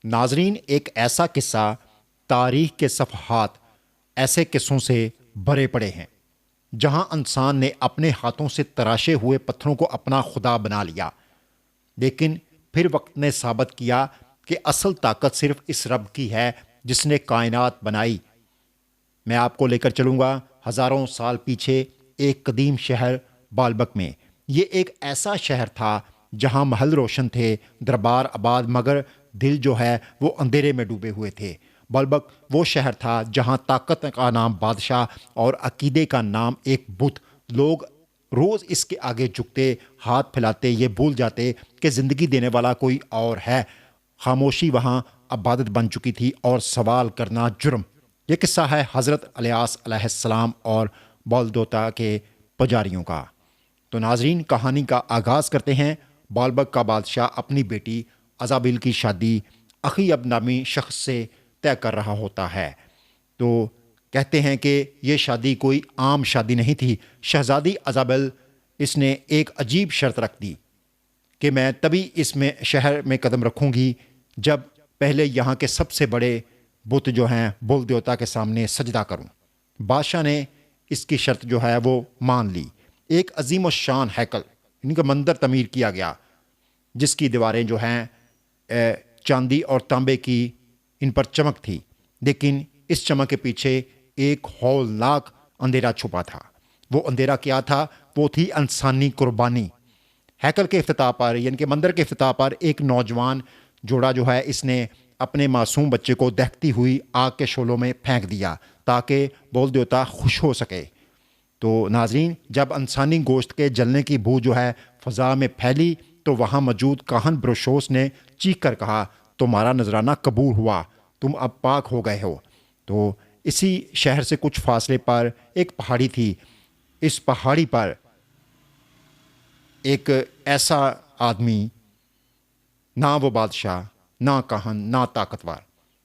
ناظرین، ایک ایسا قصہ تاریخ کے صفحات ایسے قصوں سے بھرے پڑے ہیں جہاں انسان نے اپنے ہاتھوں سے تراشے ہوئے پتھروں کو اپنا خدا بنا لیا، لیکن پھر وقت نے ثابت کیا کہ اصل طاقت صرف اس رب کی ہے جس نے کائنات بنائی۔ میں آپ کو لے کر چلوں گا ہزاروں سال پیچھے ایک قدیم شہر بالبک میں۔ یہ ایک ایسا شہر تھا جہاں محل روشن تھے، دربار آباد، مگر دل جو ہے وہ اندھیرے میں ڈوبے ہوئے تھے۔ بالبک وہ شہر تھا جہاں طاقت کا نام بادشاہ اور عقیدے کا نام ایک بت۔ لوگ روز اس کے آگے جھکتے، ہاتھ پھیلاتے، یہ بھول جاتے کہ زندگی دینے والا کوئی اور ہے۔ خاموشی وہاں عبادت بن چکی تھی اور سوال کرنا جرم۔ یہ قصہ ہے حضرت الیاس علیہ السلام اور بالدوتا کے پجاریوں کا۔ تو ناظرین، کہانی کا آغاز کرتے ہیں۔ بالبک کا بادشاہ اپنی بیٹی ازابیل کی شادی اخیب نامی شخص سے طے کر رہا ہوتا ہے۔ تو کہتے ہیں کہ یہ شادی کوئی عام شادی نہیں تھی۔ شہزادی ازابیل، اس نے ایک عجیب شرط رکھ دی کہ میں تبھی اس میں شہر میں قدم رکھوں گی جب پہلے یہاں کے سب سے بڑے بت جو ہیں بل دیوتا کے سامنے سجدہ کروں۔ بادشاہ نے اس کی شرط جو ہے وہ مان لی۔ ایک عظیم الشان ہیکل، ان کا مندر تعمیر کیا گیا جس کی دیواریں جو ہیں چاندی اور تانبے کی ان پر چمک تھی، لیکن اس چمک کے پیچھے ایک ہولناک اندھیرا چھپا تھا۔ وہ اندھیرا کیا تھا؟ وہ تھی انسانی قربانی۔ ہیکل کے افتتاح پر، یعنی کہ مندر کے افتتاح پر، ایک نوجوان جوڑا جو ہے اس نے اپنے معصوم بچے کو دہتی ہوئی آگ کے شعلوں میں پھینک دیا تاکہ بول دیوتا خوش ہو سکے۔ تو ناظرین، جب انسانی گوشت کے جلنے کی بو جو ہے فضا میں پھیلی تو وہاں موجود کاہن بروشوس نے چیخ کر کہا، تمہارا نذرانہ قبول ہوا، تم اب پاک ہو گئے ہو۔ تو اسی شہر سے کچھ فاصلے پر ایک پہاڑی تھی۔ اس پہاڑی پر ایک ایسا آدمی، نہ وہ بادشاہ، نہ کاہن، نہ طاقتور،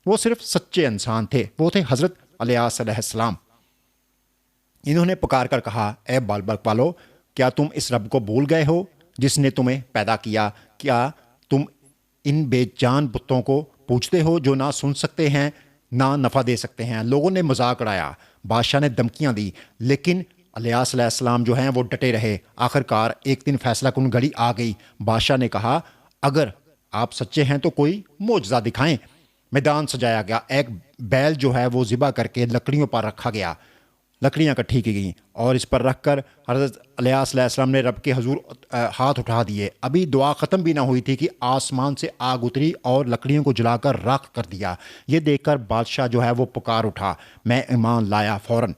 وہ صرف سچے انسان تھے۔ وہ تھے حضرت الیاس علیہ السلام۔ انہوں نے پکار کر کہا، اے بالبک والو، کیا تم اس رب کو بھول گئے ہو جس نے تمہیں پیدا کیا؟ کیا تم ان بے جان بتوں کو پوجتے ہو جو نہ سن سکتے ہیں نہ نفع دے سکتے ہیں؟ لوگوں نے مذاق اڑایا، بادشاہ نے دھمکیاں دی، لیکن الیاس علیہ السلام جو ہیں وہ ڈٹے رہے۔ آخرکار ایک دن فیصلہ کن گھڑی آ گئی۔ بادشاہ نے کہا، اگر آپ سچے ہیں تو کوئی معجزہ دکھائیں۔ میدان سجایا گیا، ایک بیل جو ہے وہ ذبح کر کے لکڑیوں پر رکھا گیا، لکڑیاں اکٹھی کی گئیں اور اس پر رکھ کر حضرت الیاس علیہ السلام نے رب کے حضور ہاتھ اٹھا دیے۔ ابھی دعا ختم بھی نہ ہوئی تھی کہ آسمان سے آگ اتری اور لکڑیوں کو جلا کر راکھ کر دیا۔ یہ دیکھ کر بادشاہ جو ہے وہ پکار اٹھا، میں ایمان لایا فوراً۔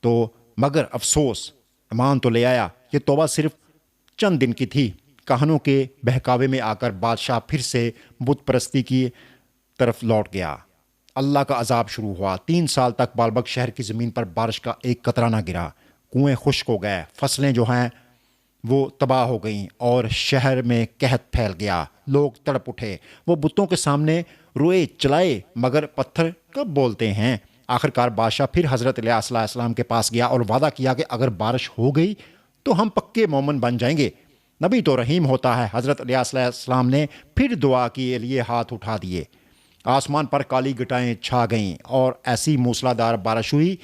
تو مگر افسوس، ایمان تو لے آیا، یہ توبہ صرف چند دن کی تھی۔ کہانوں کے بہکاوے میں آ کر بادشاہ پھر سے بت پرستی کی طرف لوٹ گیا۔ اللہ کا عذاب شروع ہوا۔ 3 سال تک بالبک شہر کی زمین پر بارش کا ایک قطرہ نہ گرا۔ کنویں خشک ہو گئے، فصلیں جو ہیں وہ تباہ ہو گئیں اور شہر میں قحط پھیل گیا۔ لوگ تڑپ اٹھے، وہ بتوں کے سامنے روئے چلائے، مگر پتھر کب بولتے ہیں؟ آخرکار بادشاہ پھر حضرت الیاس علیہ السلام کے پاس گیا اور وعدہ کیا کہ اگر بارش ہو گئی تو ہم پکے مومن بن جائیں گے۔ نبی تو رحیم ہوتا ہے۔ حضرت الیاس علیہ السلام نے پھر دعا کے لیے ہاتھ اٹھا دیے۔ آسمان پر کالی گٹائیں چھا گئیں اور ایسی موسلادھار بارش ہوئی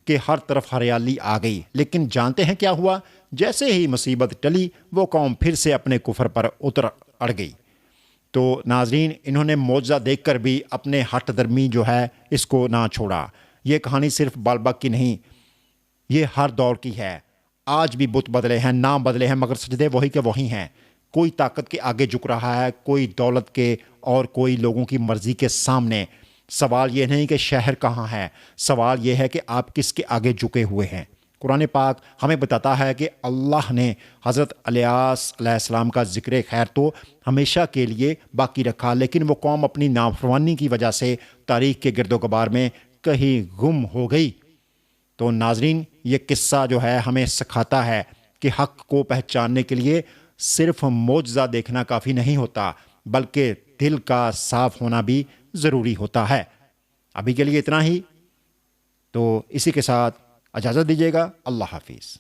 کہ ہر طرف ہریالی آ گئی۔ لیکن جانتے ہیں کیا ہوا؟ جیسے ہی مصیبت ٹلی، وہ قوم پھر سے اپنے کفر پر اڑ گئی۔ تو ناظرین، انہوں نے معجزہ دیکھ کر بھی اپنے ہٹ درمی جو ہے اس کو نہ چھوڑا۔ یہ کہانی صرف بالبک کی نہیں، یہ ہر دور کی ہے۔ آج بھی بت بدلے ہیں، نام بدلے ہیں، مگر سجدے وہی کے وہی ہیں۔ کوئی طاقت کے آگے جھک رہا ہے، کوئی دولت کے اور کوئی لوگوں کی مرضی کے سامنے۔ سوال یہ نہیں کہ شہر کہاں ہے، سوال یہ ہے کہ آپ کس کے آگے جھکے ہوئے ہیں۔ قرآن پاک ہمیں بتاتا ہے کہ اللہ نے حضرت الیاس علیہ السلام کا ذکر خیر تو ہمیشہ کے لیے باقی رکھا، لیکن وہ قوم اپنی نافرمانی کی وجہ سے تاریخ کے گرد و غبار میں کہیں گم ہو گئی۔ تو ناظرین، یہ قصہ جو ہے ہمیں سکھاتا ہے کہ حق کو پہچاننے کے لیے صرف معجزہ دیکھنا کافی نہیں ہوتا، بلکہ دل کا صاف ہونا بھی ضروری ہوتا ہے۔ ابھی کے لیے اتنا ہی، تو اسی کے ساتھ اجازت دیجیے گا۔ اللہ حافظ۔